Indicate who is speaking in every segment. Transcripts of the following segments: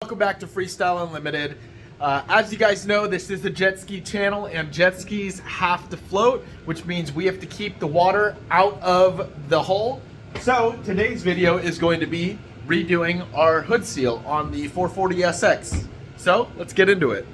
Speaker 1: welcome back to Freestyle Unlimited. As you guys know, this is a jet ski channel, and jet skis have to float, which means we have to keep the water out of the hull. So today's video is going to be redoing our hood seal on the 440SX. So let's get into it.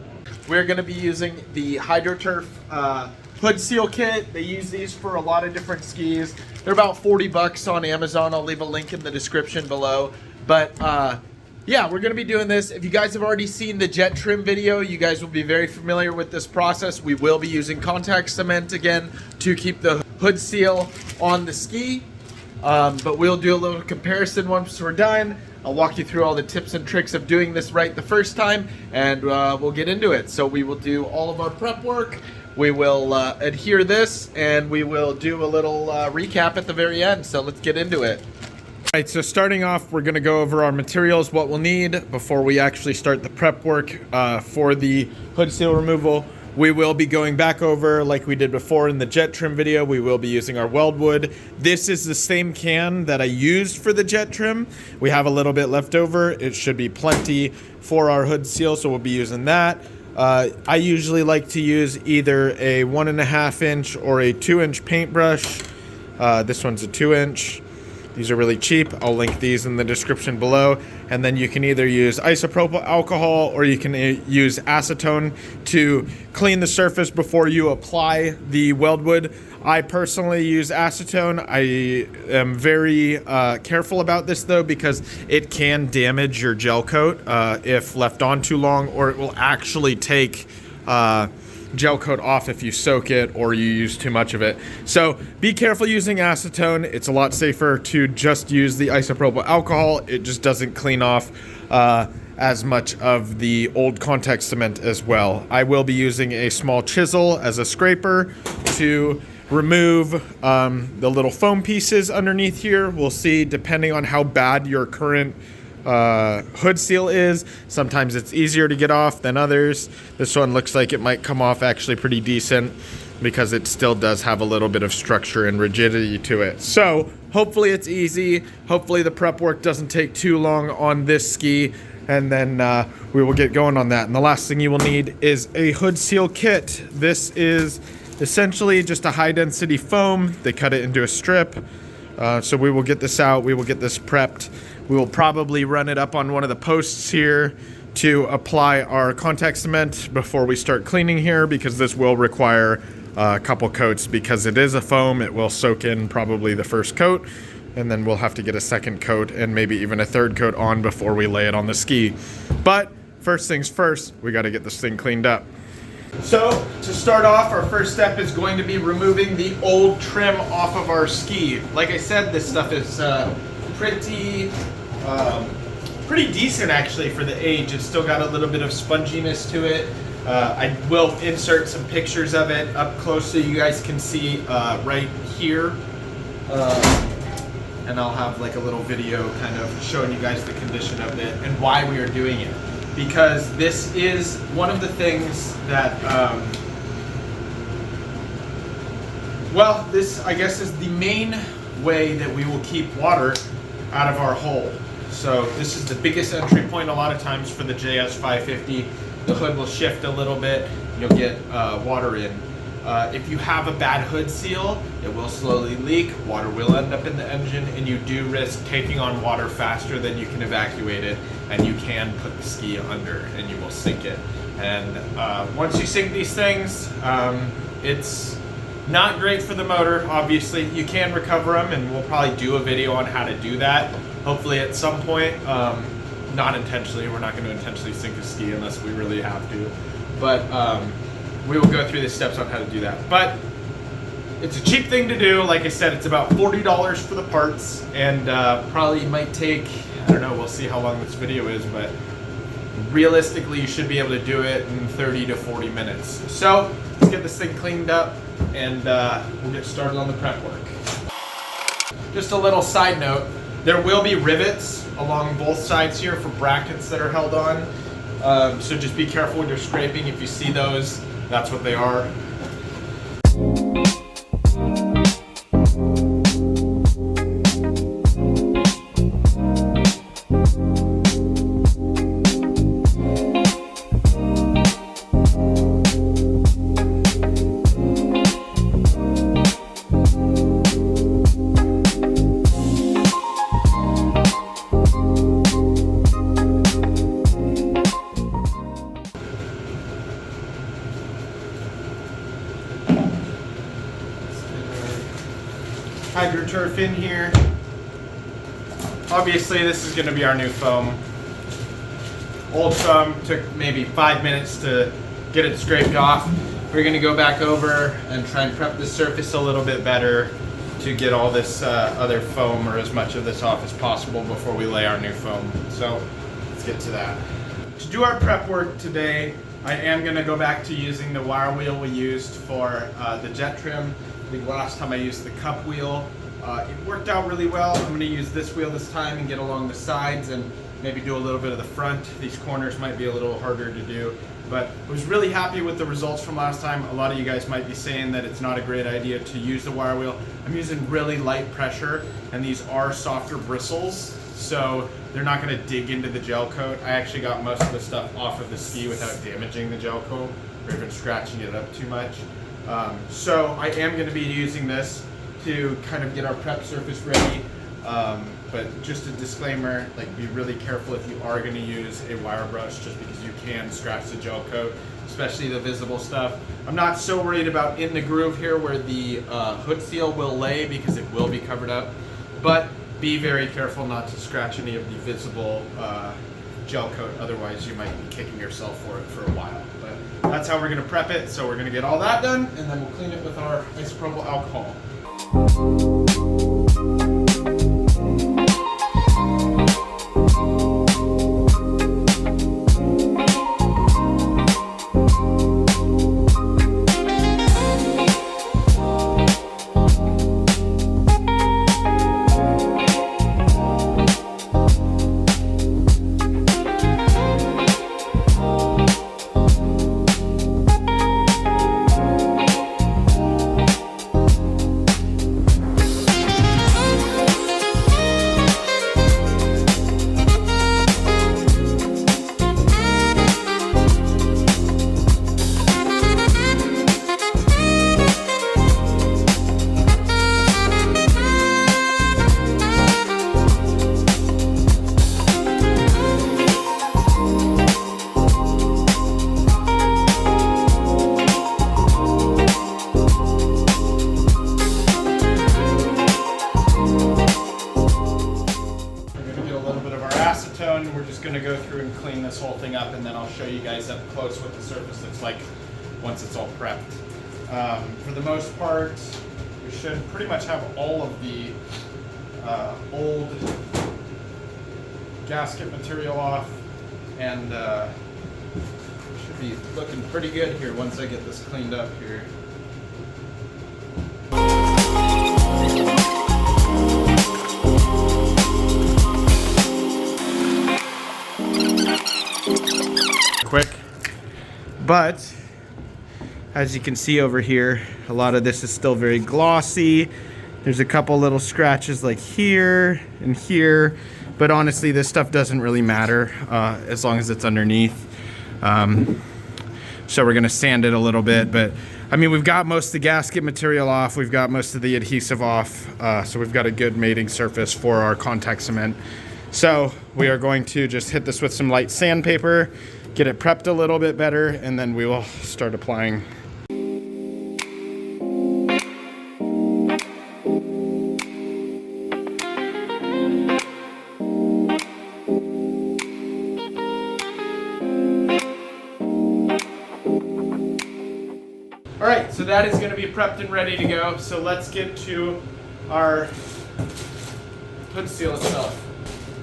Speaker 1: We're going to be using the HydroTurf hood seal kit. They use these for a lot of different skis. They're about 40 bucks on Amazon. I'll leave a link in the description below. But yeah, we're going to be doing this. If you guys have already seen the jet trim video, you guys will be very familiar with this process. We will be using contact cement again to keep the hood seal on the ski. But we'll do a little comparison once we're done. I'll walk you through all the tips and tricks of doing this right the first time, and we'll get into it. So we will do all of our prep work. We will adhere this, and we will do a little recap at the very end. So let's get into it. All right, so starting off, we're going to go over our materials, what we'll need before we actually start the prep work for the hood seal removal. We will be going back over, like we did before in the jet trim video, we will be using our weldwood. This is the same can that I used for the jet trim. We have a little bit left over. It should be plenty for our hood seal, so we'll be using that. I usually like to use either a 1.5 inch or a 2-inch paintbrush. This one's a 2-inch. These are really cheap. I'll link these in the description below. And then you can either use isopropyl alcohol or you can use acetone to clean the surface before you apply the weldwood. I personally use acetone. I am very careful about this though, because it can damage your gel coat if left on too long, or it will actually take gel coat off if you soak it or you use too much of it. So be careful using acetone. It's a lot safer to just use the isopropyl alcohol. It just doesn't clean off as much of the old contact cement as well. I will be using a small chisel as a scraper to remove the little foam pieces underneath here. We'll see, depending on how bad your current hood seal is. Sometimes it's easier to get off than others. This one looks like it might come off actually pretty decent because it still does have a little bit of structure and rigidity to it. So hopefully it's easy. Hopefully the prep work doesn't take too long on this ski, and then we will get going on that. And the last thing you will need is a hood seal kit. This is essentially just a high density foam. They cut it into a strip. So we will get this out. We will get this prepped. We will probably run it up on one of the posts here to apply our contact cement before we start cleaning here, because this will require a couple coats. Because it is a foam, it will soak in probably the first coat, and then we'll have to get a second coat and maybe even a third coat on before we lay it on the ski. But first things first, we got to get this thing cleaned up. So to start off, our first step is going to be removing the old trim off of our ski. Like I said, this stuff is pretty decent actually for the age. It's still got a little bit of sponginess to it. I will insert some pictures of it up close so you guys can see right here. And I'll have like a little video kind of showing you guys the condition of it and why we are doing it. Because this is one of the things that, well, this I guess is the main way that we will keep water out of our hull. So this is the biggest entry point a lot of times for the JS 550. The hood will shift a little bit, you'll get water in. If you have a bad hood seal, it will slowly leak, water will end up in the engine, and you do risk taking on water faster than you can evacuate it, and you can put the ski under and you will sink it. And once you sink these things, it's not great for the motor. Obviously you can recover them, and we'll probably do a video on how to do that hopefully at some point. Not intentionally, we're not going to intentionally sink a ski unless we really have to, but we will go through the steps on how to do that. But it's a cheap thing to do. Like I said, it's about $40 for the parts, and probably might take, I don't know, we'll see how long this video is, but realistically you should be able to do it in 30 to 40 minutes. So let's get this thing cleaned up, and we'll get started on the prep work. Just a little side note, there will be rivets along both sides here for brackets that are held on. So just be careful when you're scraping. If you see those, that's what they are. HydroTurf in here. Obviously, this is going to be our new foam. Old foam took maybe 5 minutes to get it scraped off. We're going to go back over and try and prep the surface a little bit better to get all this other foam, or as much of this, off as possible before we lay our new foam. So let's get to that. To do our prep work today, I am going to go back to using the wire wheel we used for the jet trim. I think last time I used the cup wheel. It worked out really well. I'm going to use this wheel this time and get along the sides and maybe do a little bit of the front. These corners might be a little harder to do, but I was really happy with the results from last time. A lot of you guys might be saying that it's not a great idea to use the wire wheel. I'm using really light pressure, and these are softer bristles, so they're not going to dig into the gel coat. I actually got most of the stuff off of the ski without damaging the gel coat or even scratching it up too much. So I am going to be using this to kind of get our prep surface ready. But just a disclaimer, like, be really careful if you are going to use a wire brush, just because you can scratch the gel coat, especially the visible stuff. I'm not so worried about in the groove here where the hood seal will lay, because it will be covered up, but be very careful not to scratch any of the visible gel coat, otherwise you might be kicking yourself for it for a while. But that's how we're going to prep it. So we're going to get all that done, and then we'll clean it with our isopropyl alcohol. We're just going to go through and clean this whole thing up, and then I'll show you guys up close what the surface looks like once it's all prepped. For the most part, we should pretty much have all of the old gasket material off, and should be looking pretty good here once I get this cleaned up here. Quick, but as you can see over here, a lot of this is still very glossy. There's a couple little scratches like here and here, but honestly this stuff doesn't really matter as long as it's underneath. So we're gonna sand it a little bit, but I mean, we've got most of the gasket material off, we've got most of the adhesive off, so we've got a good mating surface for our contact cement. So we are going to just hit this with some light sandpaper, get it prepped a little bit better, and then we will start applying. All right, so that is going to be prepped and ready to go. So let's get to our hood seal itself.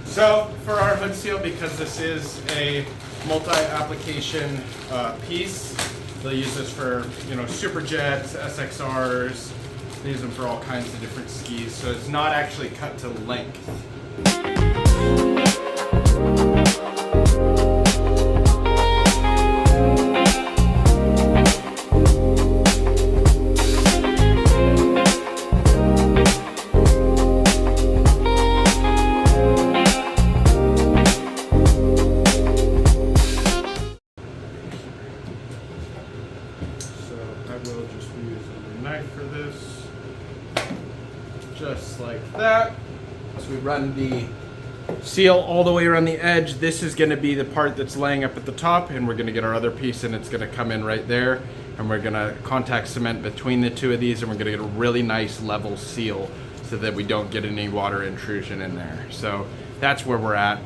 Speaker 1: So for our hood seal, because this is a multi-application piece, they'll use this for, you know, SuperJets, SXRs. They use them for all kinds of different skis, so it's not actually cut to length. Just like that. So we run the seal all the way around the edge. This is going to be the part that's laying up at the top, and we're going to get our other piece and it's going to come in right there, and we're going to contact cement between the two of these, and we're going to get a really nice level seal. So so that we don't get any water intrusion in there. So that's where we're at.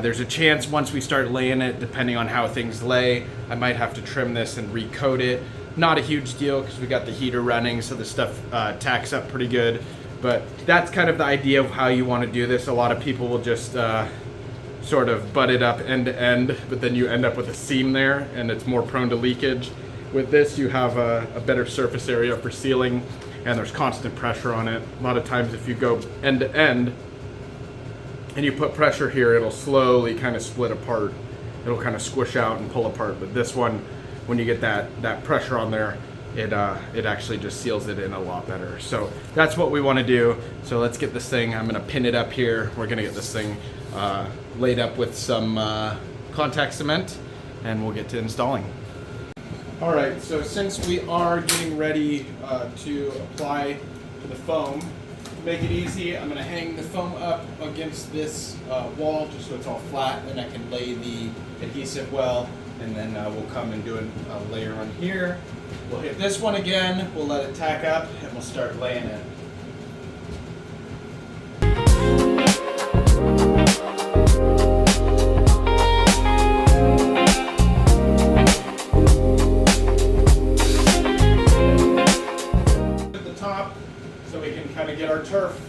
Speaker 1: There's a chance once we start laying it, depending on how things lay, I might have to trim this and recoat it. Not a huge deal because we got the heater running, so the stuff tacks up pretty good. But that's kind of the idea of how you want to do this. A lot of people will just sort of butt it up end to end, but then you end up with a seam there and it's more prone to leakage. With this, you have a better surface area for sealing, and there's constant pressure on it. A lot of times if you go end to end and you put pressure here, it'll slowly kind of split apart. It'll kind of squish out and pull apart. But this one, when you get that pressure on there, it actually just seals it in a lot better. So that's what we want to do. So let's get this thing, I'm gonna pin it up here. We're gonna get this thing laid up with some contact cement, and we'll get to installing. All right, so since we are getting ready to apply the foam, to make it easy, I'm gonna hang the foam up against this wall just so it's all flat, and I can lay the adhesive well, and then we'll come and do a layer on here. We'll hit this one again, we'll let it tack up, and we'll start laying it. Get our turf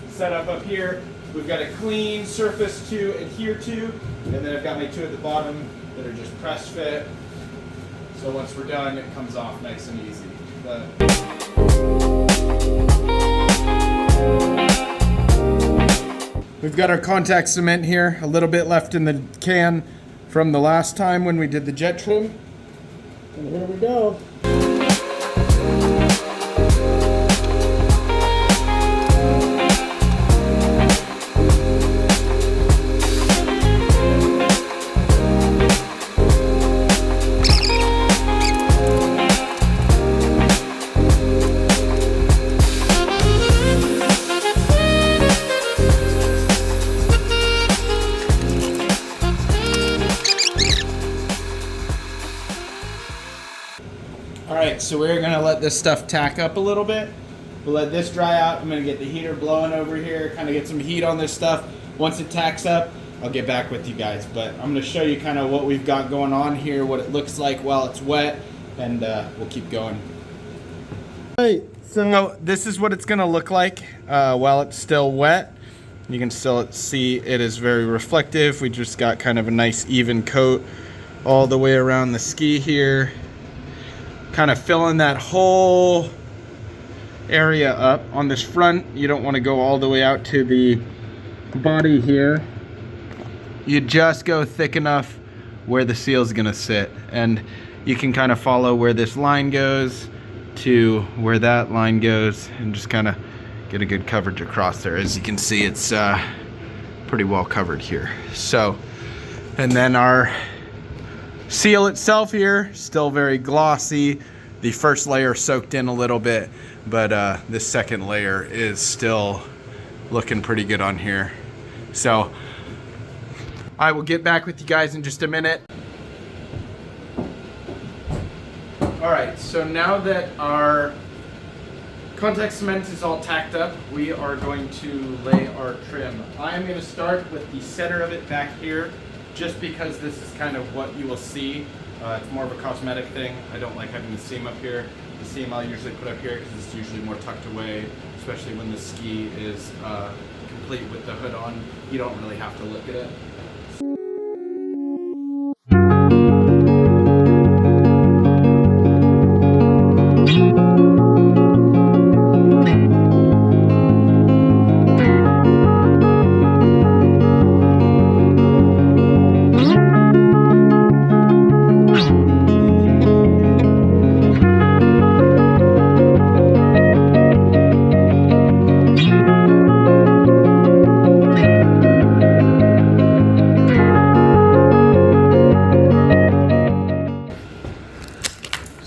Speaker 1: set up here. We've got a clean surface to adhere to, and then I've got my two at the bottom that are just press fit. So once we're done, it comes off nice and easy. We've got our contact cement here, a little bit left in the can from the last time when we did the jet trim. And here we go. Alright, so we're going to let this stuff tack up a little bit. We'll let this dry out. I'm going to get the heater blowing over here, kind of get some heat on this stuff. Once it tacks up, I'll get back with you guys. But I'm going to show you kind of what we've got going on here, what it looks like while it's wet, and we'll keep going. Alright, so this is what it's going to look like while it's still wet. You can still see it is very reflective. We just got kind of a nice even coat all the way around the ski here. Kind of filling that whole area up. On this front, you don't want to go all the way out to the body here. You just go thick enough where the seal is going to sit, and you can kind of follow where this line goes to where that line goes, and just kind of get a good coverage across there. As you can see, it's pretty well covered here. So, and then our seal itself here, still very glossy. The first layer soaked in a little bit, but this second layer is still looking pretty good on here. So I will get back with you guys in just a minute. All right, so now that our contact cement is all tacked up, we are going to lay our trim. I'm going to start with the center of it back here, just because this is kind of what you will see. It's more of a cosmetic thing. I don't like having the seam up here. The seam I'll usually put up here because it's usually more tucked away, especially when the ski is complete with the hood on. You don't really have to look at it.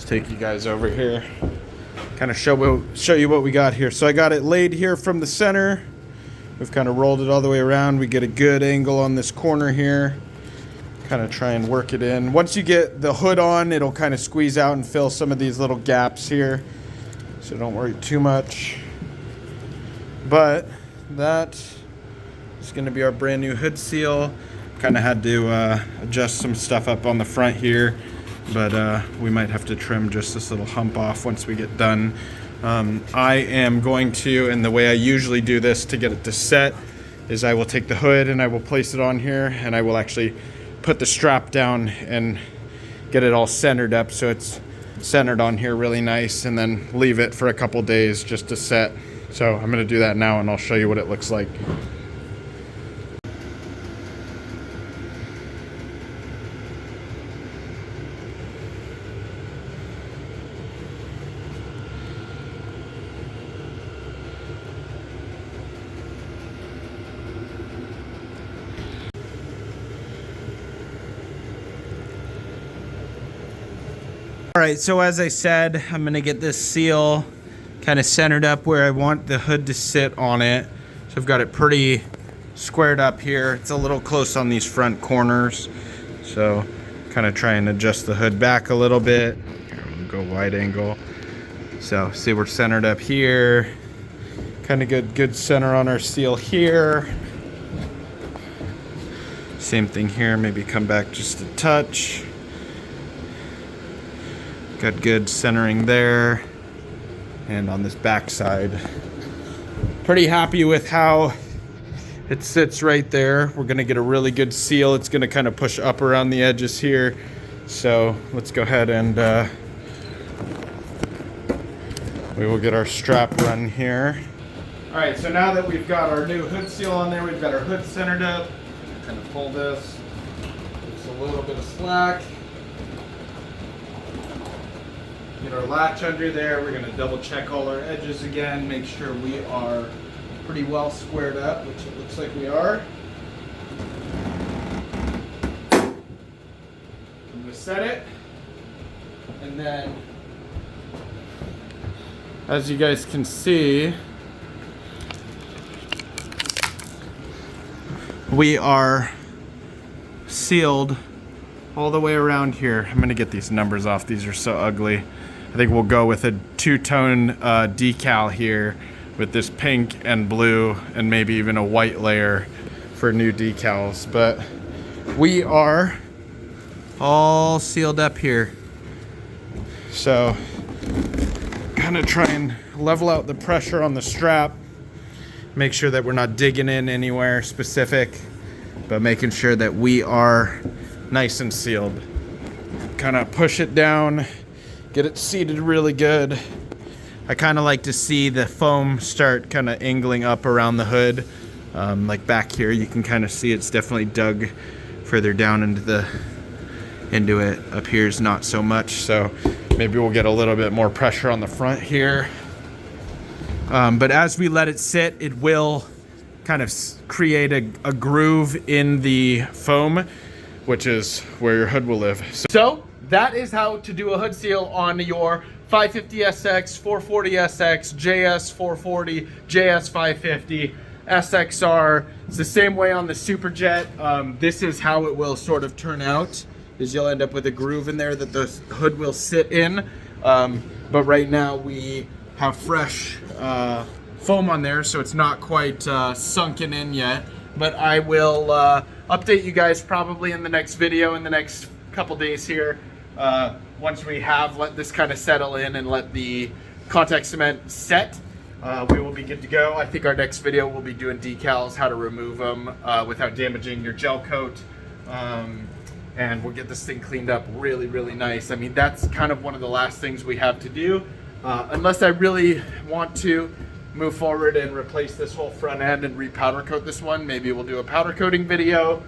Speaker 1: Take you guys over here, kind of show you what we got here. So I got it laid here from the center. We've kind of rolled it all the way around. We get a good angle on this corner here. Kind of try and work it in. Once you get the hood on, it'll kind of squeeze out and fill some of these little gaps here. So don't worry too much. But that is going to be our brand new hood seal. Kind of had to adjust some stuff up on the front here, but we might have to trim just this little hump off once we get done. I am going to, and the way I usually do this to get it to set, is I will take the hood and I will place it on here, and I will actually put the strap down and get it all centered up so it's centered on here really nice, and then leave it for a couple days just to set. So I'm going to do that now, and I'll show you what it looks like. All right, so as I said, I'm gonna get this seal kind of centered up where I want the hood to sit on it. So I've got it pretty squared up here. It's a little close on these front corners. So kind of try and adjust the hood back a little bit. Here, we'll go wide angle. So see, we're centered up here. Kind of good center on our seal here. Same thing here, maybe come back just a touch. Got good centering there, and on this back side. Pretty happy with how it sits right there. We're gonna get a really good seal. It's gonna kind of push up around the edges here. So let's go ahead and we will get our strap run here. All right, so now that we've got our new hood seal on there, we've got our hood centered up. Kind of pull this, just a little bit of slack. Get our latch under there. We're going to double check all our edges again, make sure we are pretty well squared up, which it looks like we are. I'm going to set it, and then as you guys can see, we are sealed all the way around here. I'm going to get these numbers off. These are so ugly. I think we'll go with a two-tone decal here with this pink and blue, and maybe even a white layer for new decals. But we are all sealed up here. So kind of try and level out the pressure on the strap. Make sure that we're not digging in anywhere specific, but making sure that we are nice and sealed. Kind of push it down. Get it seated really good. I kind of like to see the foam start kind of angling up around the hood. Like back here, you can kind of see it's definitely dug further down into it. Up here is not so much, so maybe we'll get a little bit more pressure on the front here. But as we let it sit, it will kind of create a groove in the foam, which is where your hood will live. So that is how to do a hood seal on your 550SX, 440SX, JS440, JS550, SXR. It's the same way on the SuperJet. This is how it will sort of turn out, is you'll end up with a groove in there that the hood will sit in. But right now we have fresh foam on there, so it's not quite sunken in yet. But I will update you guys probably in the next video in the next couple days here. Once we have let this kind of settle in and let the contact cement set, we will be good to go. I think our next video will be doing decals, how to remove them without damaging your gel coat. And we'll get this thing cleaned up really, really nice. I mean, that's kind of one of the last things we have to do. Unless I really want to move forward and replace this whole front end and repowder coat this one, maybe we'll do a powder coating video.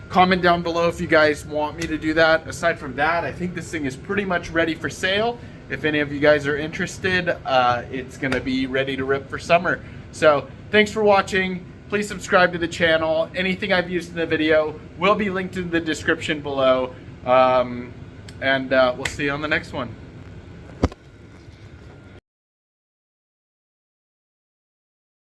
Speaker 1: Comment down below if you guys want me to do that. Aside from that, I think this thing is pretty much ready for sale. If any of you guys are interested, it's gonna be ready to rip for summer. So thanks for watching. Please subscribe to the channel. Anything I've used in the video will be linked in the description below. And we'll see you on the next one.